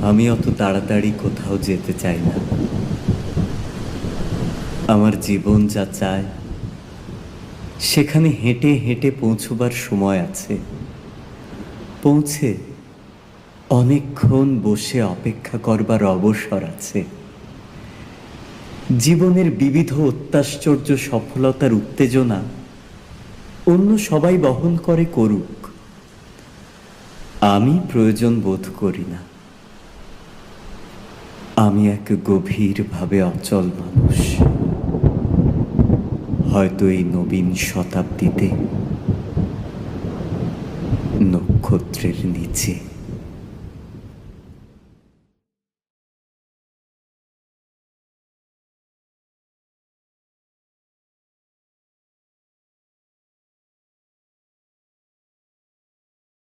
আমি অত তাড়াতাড়ি কোথাও যেতে চাই না। আমার জীবন যা চায় সেখানে হেঁটে হেঁটে পৌঁছবার সময় আছে। পৌঁছে অনেকক্ষণ বসে অপেক্ষা করবার অবসর আছে। জীবনের বিবিধ অত্যাশ্চর্য সফলতার উত্তেজনা অন্য সবাই বহন করে, করুক, আমি প্রয়োজন বোধ করি না। আমি এক গভীরভাবে অচল মানুষ। হয়তো এই নবীন শতাব্দীতে নক্ষত্রের নিচে।